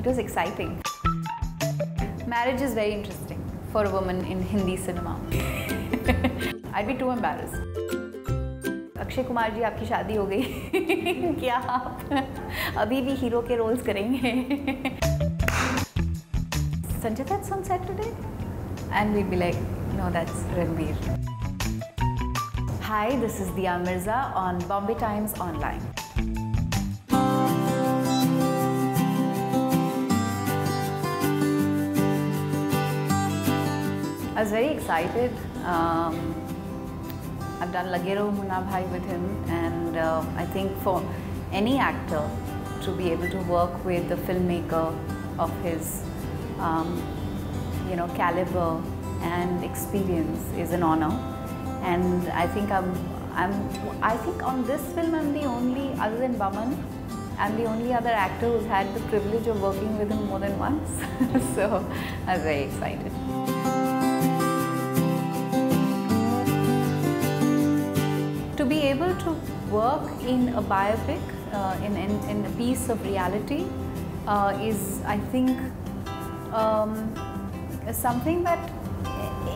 It was exciting. Marriage is very interesting for a woman in Hindi cinema. I'd be too embarrassed. Akshay Kumar ji आपकी शादी हो गई क्या आप अभी भी हीरो के रोल्स करेंगे? Sanju, that's on set today? And we'd be like, no, that's Ranbir. Hi, this is Mirza on Bombay Times Online. I was very excited. I've done Lage Raho Munna Bhai with him, and I think for any actor to be able to work with a filmmaker of his caliber and experience is an honor. And I think I think on this film I'm the only, other than Baman, I'm the only other actor who's had the privilege of working with him more than once. So I was very excited. To be able to work in a biopic, in a piece of reality, is, I think, something that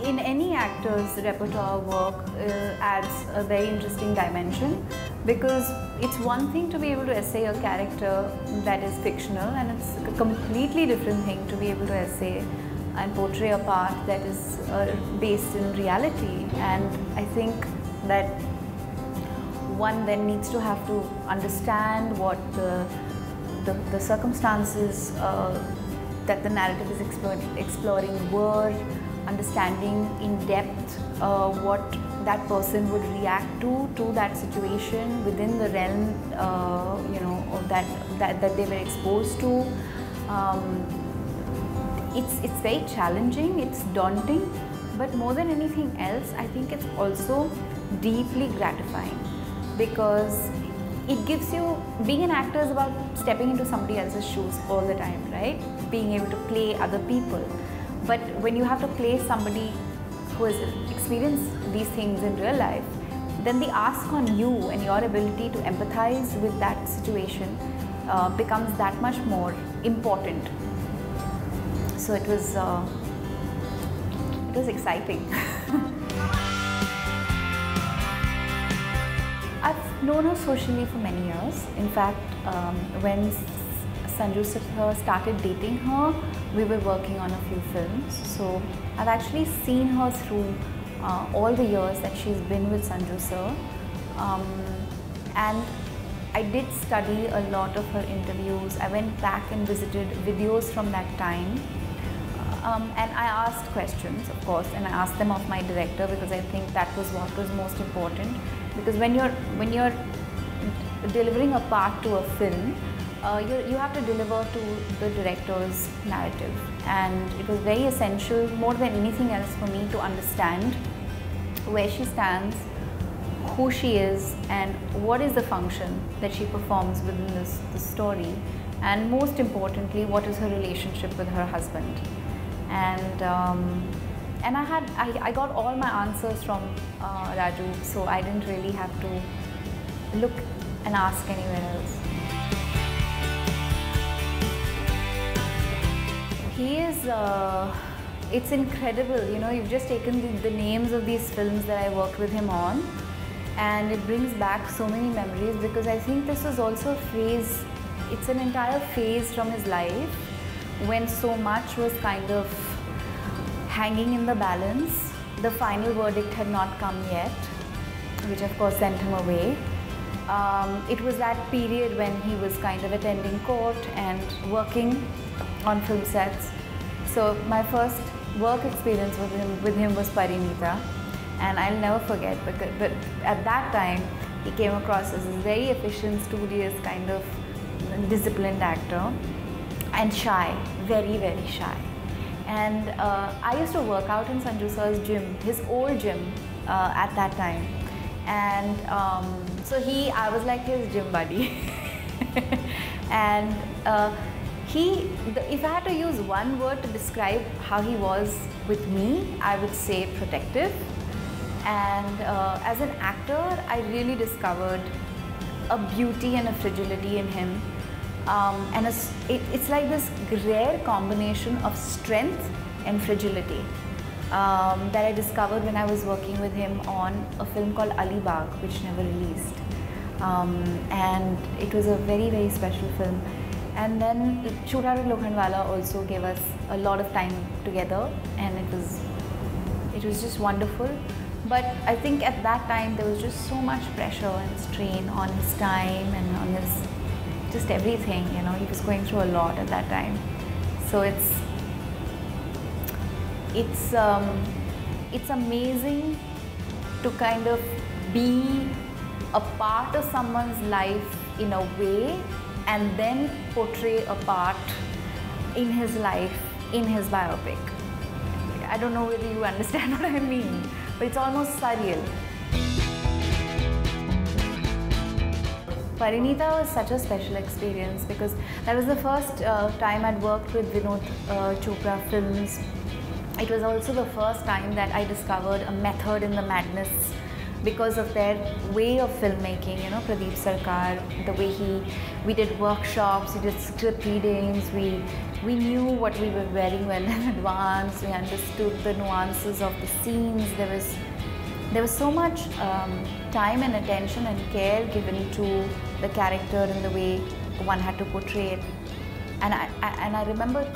in any actor's repertoire work adds a very interesting dimension, because it's one thing to be able to essay a character that is fictional, and it's a completely different thing to be able to essay and portray a part that is based in reality. And I think that one then needs to have to understand what the circumstances that the narrative is exploring were, understanding in depth what that person would react to that situation within the realm of that they were exposed to. It's very challenging, it's daunting, but more than anything else, I think it's also deeply gratifying, because it gives you, being an actor is about stepping into somebody else's shoes all the time, right? Being able to play other people. But when you have to play somebody who has experienced these things in real life, then the ask on you and your ability to empathize with that situation becomes that much more important. So it was exciting. I've known her socially for many years. In fact, when Sanju started dating her, we were working on a few films. So I've actually seen her through all the years that she's been with Sanju sir. And I did study a lot of her interviews. I went back and visited videos from that time. And I asked questions, of course, and I asked them of my director, because I think that was what was most important. Because when you're delivering a part to a film, you have to deliver to the director's narrative, and it was very essential, more than anything else, for me to understand where she stands, who she is, and what is the function that she performs within this story, and most importantly, what is her relationship with her husband. And I got all my answers from Raju, so I didn't really have to look and ask anywhere else. He is, it's incredible, you've just taken the names of these films that I worked with him on, and it brings back so many memories, because I think this was also a phase, it's an entire phase from his life when so much was kind of hanging in the balance. The final verdict had not come yet, which of course sent him away. It was that period when he was kind of attending court and working on film sets. So my first work experience with him was Parinita, and I'll never forget, but at that time he came across as a very efficient, studious, kind of disciplined actor, and shy, very, very shy. And I used to work out in Sanju sir's gym, his old gym at that time. And so I was like his gym buddy. And if I had to use one word to describe how he was with me, I would say protective. And as an actor, I really discovered a beauty and a fragility in him And it's like this rare combination of strength and fragility that I discovered when I was working with him on a film called Ali Bagh, which never released. And it was a very, very special film. And then Shootout Lokhandwala also gave us a lot of time together, and it was just wonderful. But I think at that time there was just so much pressure and strain on his time and on his just everything, you know. He was going through a lot at that time. So it's amazing to kind of be a part of someone's life in a way and then portray a part in his life in his biopic. I don't know whether you understand what I mean, but it's almost surreal. Parinita was such a special experience because that was the first time I'd worked with Vinod Chopra films. It was also the first time that I discovered a method in the madness because of their way of filmmaking, you know, Pradeep Sarkar, the way we did workshops, we did script readings, we knew what we were wearing well in advance, we understood the nuances of the scenes. There was so much time and attention and care given to the character and the way one had to portray it. And I remember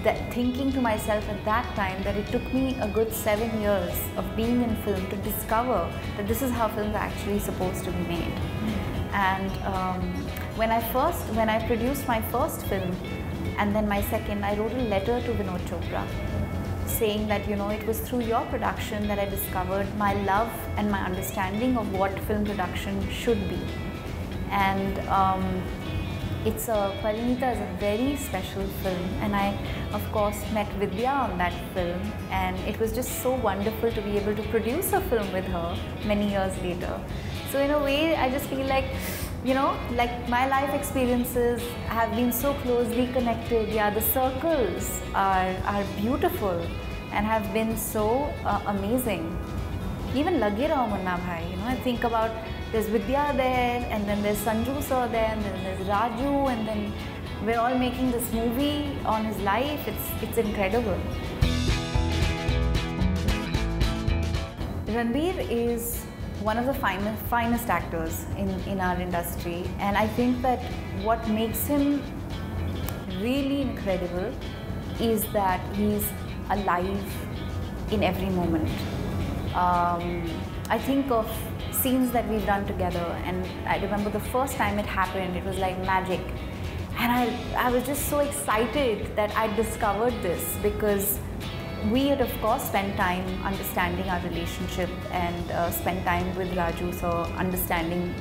that thinking to myself at that time that it took me a good 7 years of being in film to discover that this is how films are actually supposed to be made. And when I produced my first film and then my second, I wrote a letter to Vinod Chopra saying that, you know, it was through your production that I discovered my love and my understanding of what film production should be. And Parinita is a very special film, and I of course met Vidya on that film, and it was just so wonderful to be able to produce a film with her many years later. So in a way, I just feel like, you know, like my life experiences have been so closely connected. Yeah, the circles are beautiful and have been so amazing. Even Lage Raho Munna Bhai, you know, I think about there's Vidya there, and then there's Sanju sir there, and then there's Raju, and then we're all making this movie on his life. It's incredible. Ranbir is one of the finest actors in our industry, and I think that what makes him really incredible is that he's alive in every moment. I think of scenes that we've done together, and I remember the first time it happened, it was like magic. And I was just so excited that I discovered this, because we had of course spent time understanding our relationship and spent time with Raju, so understanding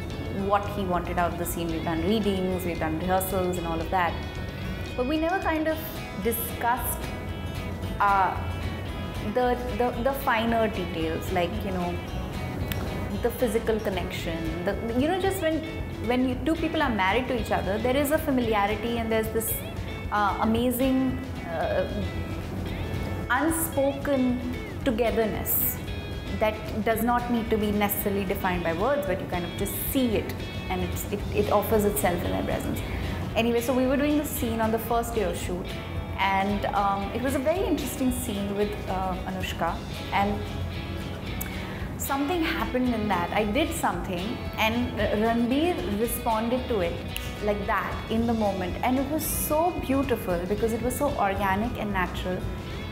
what he wanted out of the scene. We've done readings, we've done rehearsals and all of that. But we never kind of discussed the finer details, like, you know, the physical connection, you know, just when two people are married to each other, there is a familiarity and there's this amazing unspoken togetherness that does not need to be necessarily defined by words, but you kind of just see it, and it offers itself in their presence. Anyway, so we were doing the scene on the first day of shoot, and it was a very interesting scene with Anushka, and something happened in that. I did something and Ranbir responded to it like that in the moment, and it was so beautiful because it was so organic and natural.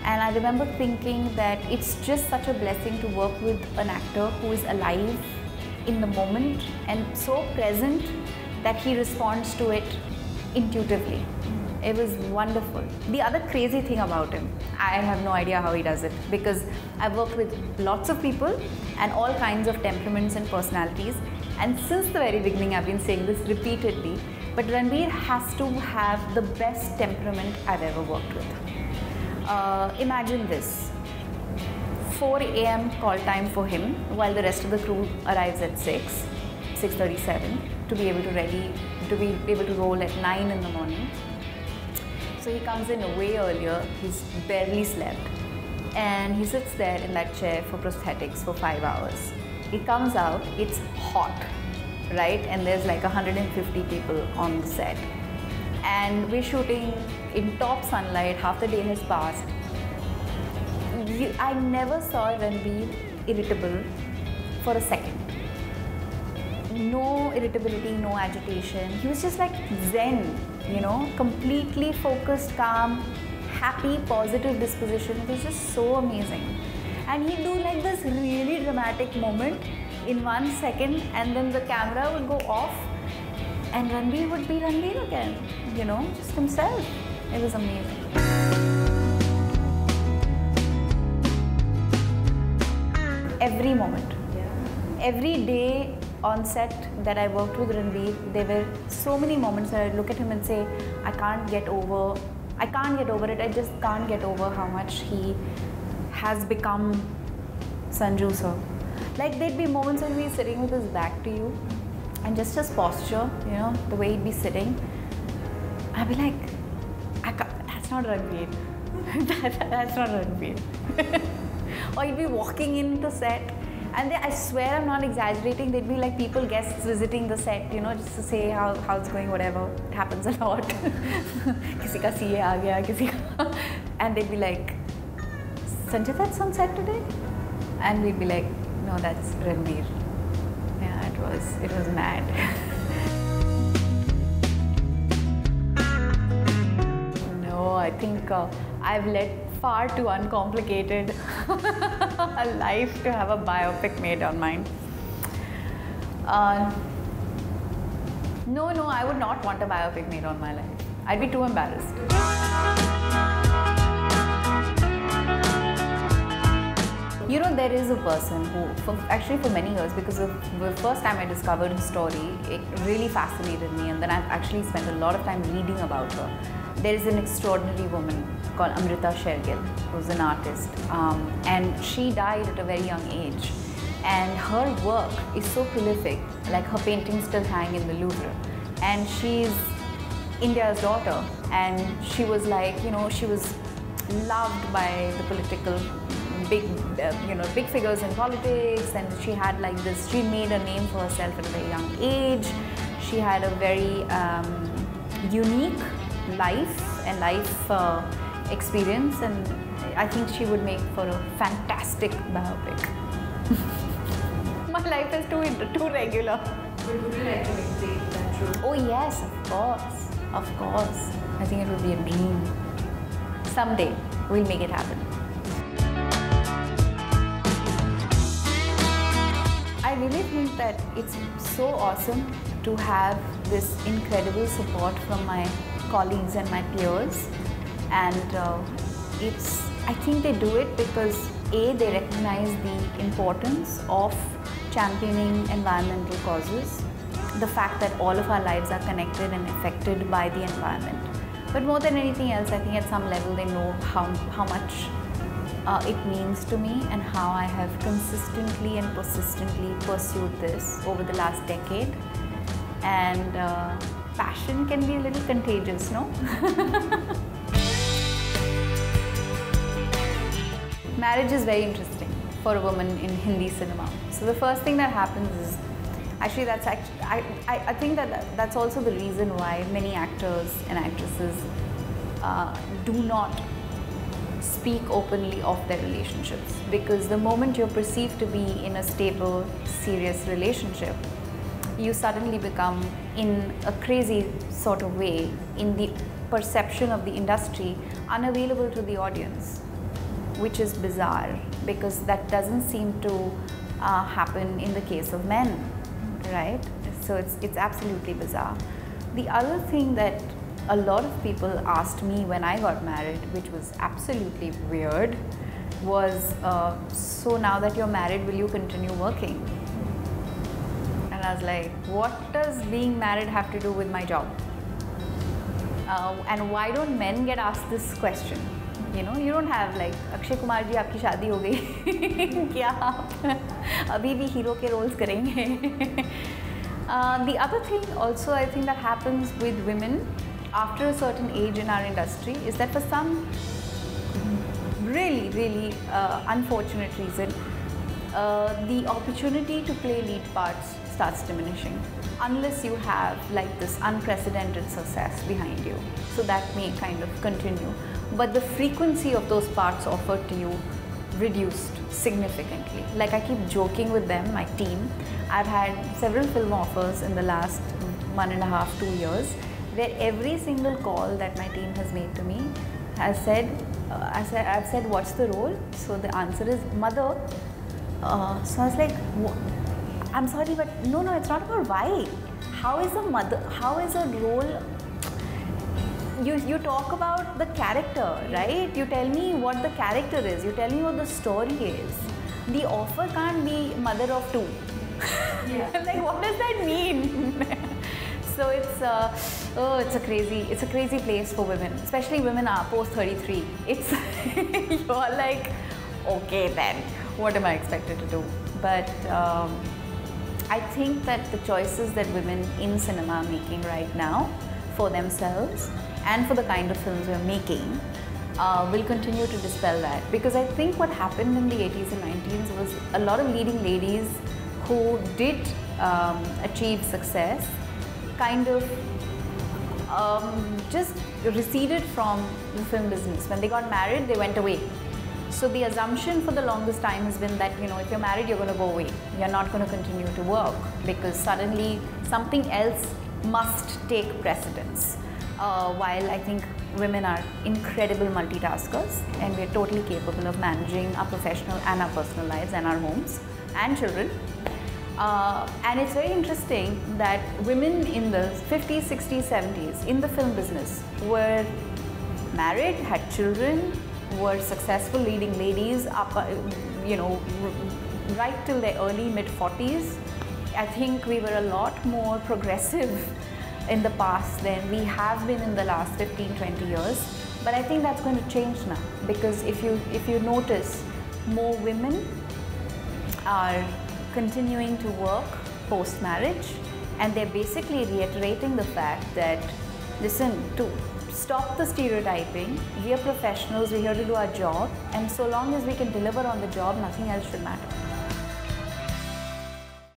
And I remember thinking that it's just such a blessing to work with an actor who is alive in the moment and so present that he responds to it intuitively. It was wonderful. The other crazy thing about him, I have no idea how he does it, because I've worked with lots of people and all kinds of temperaments and personalities, and since the very beginning I've been saying this repeatedly, but Ranbir has to have the best temperament I've ever worked with. Imagine this, 4 AM call time for him while the rest of the crew arrives at 6:37 to be able to roll at 9 in the morning. So he comes in way earlier, he's barely slept, and he sits there in that chair for prosthetics for 5 hours. He comes out, it's hot, right? And there's like 150 people on the set. And we're shooting in top sunlight, half the day has passed. I never saw Ranbir irritable for a second. No irritability, no agitation. He was just like zen, you know, completely focused, calm, happy, positive disposition. It was just so amazing. And he'd do like this really dramatic moment in 1 second, and then the camera would go off and Ranbir would be Ranbir again, you know, just himself. It was amazing. Every moment, every day on set that I worked with Ranbir, there were so many moments that I'd look at him and say, I can't get over it, I just can't get over how much he has become Sanju sir. Like there'd be moments when he'd be sitting with his back to you and just his posture, you know, the way he'd be sitting, I'd be like, that's not Ranbir, that's not Ranbir. Or he'd be walking into set, and I swear I'm not exaggerating, there'd be like guests visiting the set, you know, just to say how it's going, whatever. It happens a lot. Kisi ka CA aa gaya, kisi ka. And they'd be like, Sanjay, that's on set today? And we'd be like, no, that's Ranbir. Yeah, it was mad. No, I think I've led far too uncomplicated a life to have a biopic made on mine. No, I would not want a biopic made on my life. I'd be too embarrassed. You know, there is a person who, actually for many years, because the first time I discovered his story, it really fascinated me, and then I've actually spent a lot of time reading about her. There is an extraordinary woman called Amrita Shergill, who's an artist, and she died at a very young age. And her work is so prolific, like her paintings still hang in the Louvre. And she's India's daughter, and she was like, you know, she was loved by the political big figures in politics, and she had like this, she made a name for herself at a very young age. She had a very unique life and experience, and I think she would make for a fantastic biopic. My life is too regular. But would you like to make that role? Oh yes, of course. I think it would be a dream. Someday we'll make it happen. I really think that it's so awesome to have this incredible support from my colleagues and my peers, and I think they do it because A, they recognize the importance of championing environmental causes, the fact that all of our lives are connected and affected by the environment. But more than anything else, I think at some level they know how much it means to me, and how I have consistently and persistently pursued this over the last decade. And passion can be a little contagious, no? Marriage is very interesting for a woman in Hindi cinema. So the first thing that happens is, actually I think that's also the reason why many actors and actresses do not speak openly of their relationships, because the moment you're perceived to be in a stable, serious relationship, you suddenly become, in a crazy sort of way, in the perception of the industry, unavailable to the audience, which is bizarre, because that doesn't seem to happen in the case of men, right? So it's absolutely bizarre. The other thing that a lot of people asked me when I got married, which was absolutely weird, was, so now that you're married, will you continue working? And I was like, what does being married have to do with my job? And why don't men get asked this question? You know, you don't have like, Akshay Kumar ji, aapki shaadi ho gayi. Kya aap abhi bhi hero ke roles karenge? The other thing also I think that happens with women after a certain age in our industry is that for some really unfortunate reason, the opportunity to play lead parts starts diminishing. unless you have like this unprecedented success behind you. So that may kind of continue. But the frequency of those parts offered to you reduced significantly. Like I keep joking with them, my team. I've had several film offers in the last 1.5 to 2 years, where every single call that my team has made to me has said, I've said, what's the role? So the answer is mother. So I was like, I'm sorry, but no, it's not about why. How is a mother, how is a role? You talk about the character, right? You tell me what the character is. You tell me what the story is. The offer can't be mother of two. Yeah. Like, what does that mean? So it's a crazy place for women, especially women are post 33. It's you're like, okay then, what am I expected to do? But I think that the choices that women in cinema are making right now for themselves and for the kind of films we're making will continue to dispel that. Because I think what happened in the 80s and 90s was a lot of leading ladies who did achieve success kind of just receded from the film business. When they got married, they went away. So the assumption for the longest time has been that, you know, if you're married, you're going to go away. You're not going to continue to work because suddenly something else must take precedence. While I think women are incredible multitaskers and we're totally capable of managing our professional and our personal lives and our homes and children. And it's very interesting that women in the 50s, 60s, 70s in the film business were married, had children, were successful leading ladies up, right till their early mid-40s. I think we were a lot more progressive in the past than we have been in the last 15, 20 years. But I think that's going to change now, because if you notice, more women are continuing to work post-marriage, and they're basically reiterating the fact that, listen, to stop the stereotyping, we are professionals, we're here to do our job, and so long as we can deliver on the job, nothing else should matter.